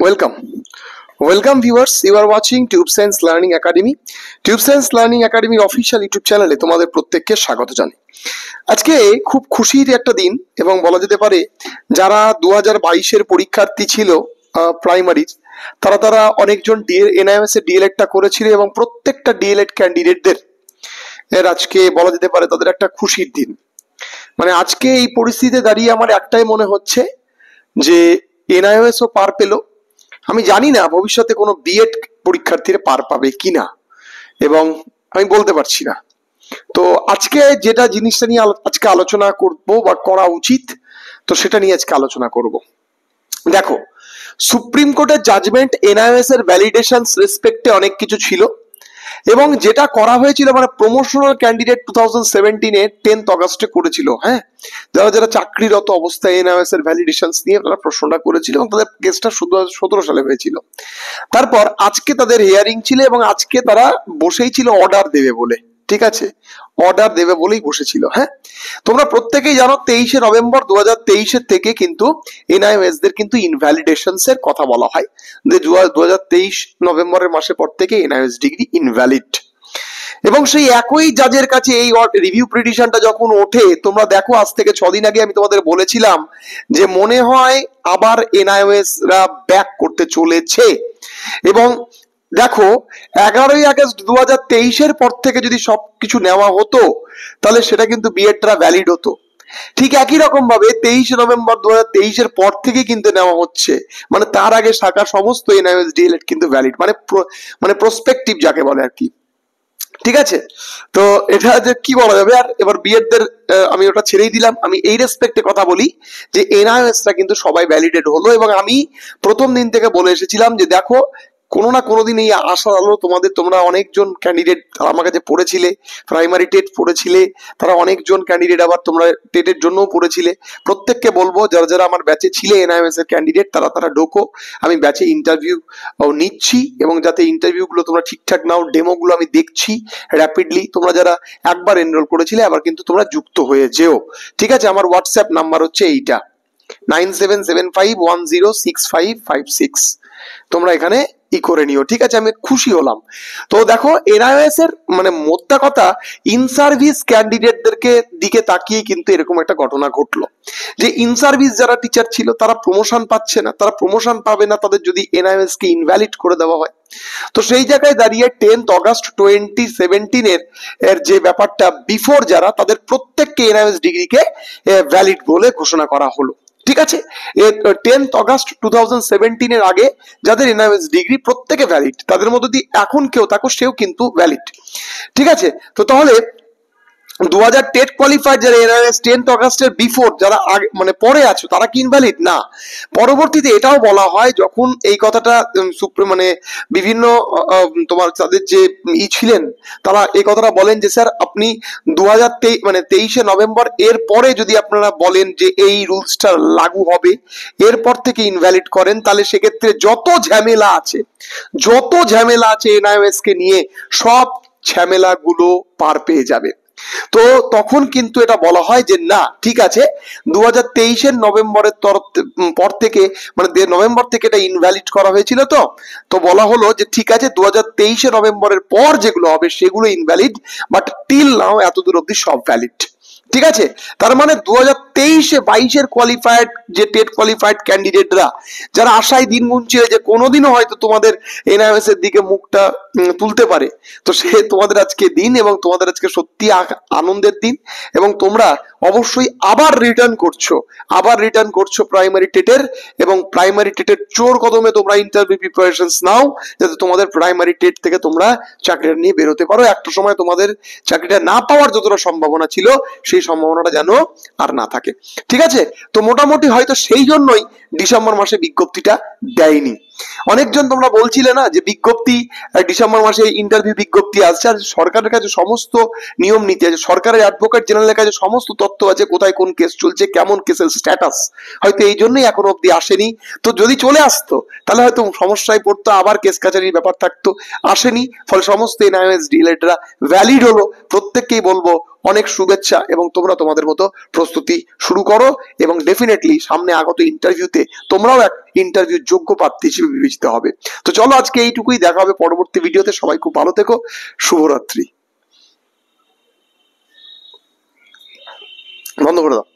Welcome. Welcome viewers, you are watching Tube Science Learning Academy. Tube Science Learning Academy official YouTube চ্যানেলে তোমাদের প্রত্যেককে স্বাগত জানাই। আজকে খুব খুশির একটা দিন এবং বলা যেতে পারে যারা 2022 এর পরীক্ষার্থী ছিল প্রাইমারি তারা অনেকজন এনআইএমএস এর ডিএলএডটা করেছিল এবং প্রত্যেকটা ডিএলএড ক্যান্ডিডেটদের আজকে বলা যেতে পারে তাদের একটা খুশির দিন। মানে আজকে এই পরিস্থিতিতে দাঁড়িয়ে আমার একটাই মনে হচ্ছে যে এনআইএমএস ও পার পেল। আমি জানি না ভবিষ্যতে কোনো বিএড পরীক্ষার্থীরা পার পাবে কিনা এবং আমি বলতে পারছি না। তো আজকে যেটা জিনিসটা নিয়ে আজকে আলোচনা করব বা করা উচিত, তো সেটা নিয়ে আজকে আলোচনা করব। দেখো, সুপ্রিম কোর্টের জাজমেন্ট এনআইএমএস এর ভ্যালিডেশন রেসপেক্টে অনেক কিছু ছিল এবং যেটা করা হয়েছিল মানে প্রমোশনাল ক্যান্ডিডেট 2017 এ 10th অগাস্টে করেছিল। হ্যাঁ, যারা চাকরিরত অবস্থায় এনআইএমএস এর ভ্যালিডেশন নিয়ে তারা প্রশ্নটা করেছিল এবং তাদের কেসটা 2017 সালে হয়েছিল। তারপর আজকে তাদের হিয়ারিং ছিল এবং আজকে তারা বসেই ছিল অর্ডার দেবে বলে। ঠিক আছে, অর্ডার দেবে বলেই বসেছিল। হ্যাঁ, তোমরা প্রত্যেকেই জানো 23শে নভেম্বর 2023 থেকে কিন্তু এনআইএমএস দের কিন্তু ইনভ্যালিডেশনস এর কথা বলা হয় যে 2023 নভেম্বরের মাসের পর থেকে এনআইএমএস ডিগ্রি ইনভ্যালিড। এবং সেই একই জাজের কাছে এই রিভিউ পিটিশনটা যখন ওঠে, তোমরা দেখো আজ থেকে 6 দিন আগে আমি তোমাদের বলেছিলাম যে মনে হয় আবার এনআইএমএস রা ব্যাক করতে চলেছে। এবং দেখো 11ই আগস্ট 2023 এর পর থেকে যদি সবকিছু নেওয়া হতো তাহলে সেটা কিন্তু বিএডটা ভ্যালিড হতো। ঠিক একই রকম ভাবে 23 নভেম্বর 2023 এর পর থেকে কিন্তু নেওয়া হচ্ছে, মানে তার আগে শাখা সমস্ত এনআইএমএস ডিএলএড কিন্তু ভ্যালিড, মানে প্রসপেক্টিভ যাকে বলে আর কি। ঠিক আছে, তো এটা যে কি বলা যাবে। আর এবার বিএড দের আমি ওটা ছেড়েই দিলাম। আমি এই রেসপেক্টে কথা বলি যে এনআইএমএস টা কিন্তু সবাই ভ্যালিডেট হলো এবং আমি প্রথম দিন থেকে বলে এসেছিলাম যে দেখো কোনো না কোনোদিন এই আশার আলো তোমরা অনেকজন ক্যান্ডিডেট আমার কাছে পড়েছিলে, প্রাইমারি টেট পড়েছিলে, তারা অনেকজন ক্যান্ডিডেট আবার তোমরা টেটের জন্যও পড়েছিলে। প্রত্যেককে বলবো যারা আমার ব্যাচে ছিলে এনআইএমএস এর ক্যান্ডিডেট তারা ঢোকো, আমি ব্যাচে ইন্টারভিউ নিচ্ছি এবং যাতে ইন্টারভিউ গুলো তোমরা ঠিকঠাক নাও, ডেমো গুলো আমি দেখছি র্যাপিডলি। তোমরা যারা একবার এনরোল করেছিলে আবার কিন্তু তোমরা যুক্ত হয়ে যেও। ঠিক আছে, আমার হোয়াটসঅ্যাপ নাম্বার হচ্ছে এইটা 9775106556। তোমরা এখানে করে নিও। ঠিক আছে, আমি খুশি হলাম। তো দেখো এনআইএমএস এর মানে মোদ্দা কথা, ইন সার্ভিস ক্যান্ডিডেটদেরকে দিকে তাকিয়ে কিন্তু এরকম একটা ঘটনা ঘটলো যে ইন সার্ভিস যারা টিচার ছিল তারা প্রমোশন পাচ্ছে না, তারা প্রমোশন পাবে না তাদের যদি এনআইএমএস কে ইনভ্যালিড করে দেওয়া হয়। তো সেই জায়গায় দাঁড়িয়ে 10th অগাস্ট 2017 এর যে ব্যাপারটা বিফোর যারা তাদের প্রত্যেককে এনআইএমএস ডিগ্রিকে ভ্যালিড বলে ঘোষণা করা হলো। ঠিক আছে, 10th অগাস্ট 2017 এর আগে যাদের এনআইএমএস ডিগ্রি প্রত্যেকে ভ্যালিড, তাদের মধ্যে যদি এখন কেউ থাকো সেও কিন্তু ভ্যালিড। ঠিক আছে, তো তাহলে 2000 টেট কোয়ালিফাইড যারা এনআইএমএস 10th অগাস্টের বিফোর যারা মানে পরে আছো তারা কি ইনভ্যালিড না। পরবর্তীতে এটাও বলা হয় যখন এই কথাটা মানে বিভিন্ন তোমার তাদের যে ছিলেন তারা এই কথাটা বলেন যে স্যার আপনি 23শে নভেম্বর এর পরে যদি আপনারা বলেন যে এই রুলসটা লাগু হবে এরপর থেকে ইনভ্যালিড করেন তাহলে সেক্ষেত্রে যত ঝামেলা আছে এনআইএমএস কে নিয়ে সব ঝামেলাগুলো পার পেয়ে যাবে। তো তখন কিন্তু এটা বলা হয় যে না ঠিক আছে 2023 নভেম্বরের পর থেকে মানে নভেম্বর থেকে এটা ইনভ্যালিড করা হয়েছিল। তো বলা হলো যে ঠিক আছে 2023 নভেম্বরের পর যেগুলো হবে সেগুলো ইনভ্যালিড, বাট টিল নাও এতদূর অব্দি সব ভ্যালিড। ঠিক আছে, তার মানে 2023-22 কোয়ালিফাইড যে টেট কোয়ালিফাইড ক্যান্ডিডেটরা যারা আশায় দিন গুনছিল যে কোনোদিনও হয়তো তোমাদের এনআইএমএস এর দিকে মুখটা তুলতে পারে, তো সে তোমাদের আজকে দিন এবং তোমাদের আজকে সত্যি আনন্দের দিন এবং তোমরা অবশ্যই আবার রিটার্ন করছো প্রাইমারি টেটের এবং প্রাইমারি টেটের জোর কদমে তোমরা ইন্টারভিউ প্রিপারেশনস নাও যাতে তোমাদের প্রাইমারি টেট থেকে তোমরা চাকরিটা নিয়ে বেরোতে পারো। একটা সময় তোমাদের চাকরিটা না পাওয়ার যতটা সম্ভাবনা ছিল সেই সম্ভাবনাটা যেন আর না থাকে। ঠিক আছে, তো মোটামুটি হয়তো সেই জন্যই ডিসেম্বর মাসে বিজ্ঞপ্তিটা দেয়নি। অনেকজন তোমরা বলছিলে না যে বিজ্ঞপ্তি ডিসেম্বর মাসে ইন্টারভিউ বিজ্ঞপ্তি আসছে, আর সরকারের কাছে সমস্ত নিয়ম নীতি আছে, সরকারের অ্যাডভোকেট জেনারেলের কাছে সমস্ত তথ্য আছে কোথায় কোন কেস চলছে, কেমন কেসের স্ট্যাটাস, হয়তো এই জন্যই এখনো অব্দি আসেনি। তো যদি চলে আসতো তাহলে হয়তো সমস্যায় পড়তো, আবার কেস কাছারির ব্যাপার থাকতো, আসেনি, ফলে সমস্ত এনআইএমএস ডিএলএডরা ভ্যালিড হলো। প্রত্যেককেই বলবো অনেক শুভেচ্ছা এবং তোমরা তোমাদের মতো প্রস্তুতি শুরু করো এবং ডেফিনেটলি সামনে আগত ইন্টারভিউতে তোমরাও এক ইন্টারভিউ যোগ্য প্রার্থী হিসেবে বিবেচিত হবে। তো চলো আজকে এইটুকুই, দেখা হবে পরবর্তী ভিডিওতে। সবাই খুব ভালো থেকো, শুভরাত্রি। বন্ধ করে দাও।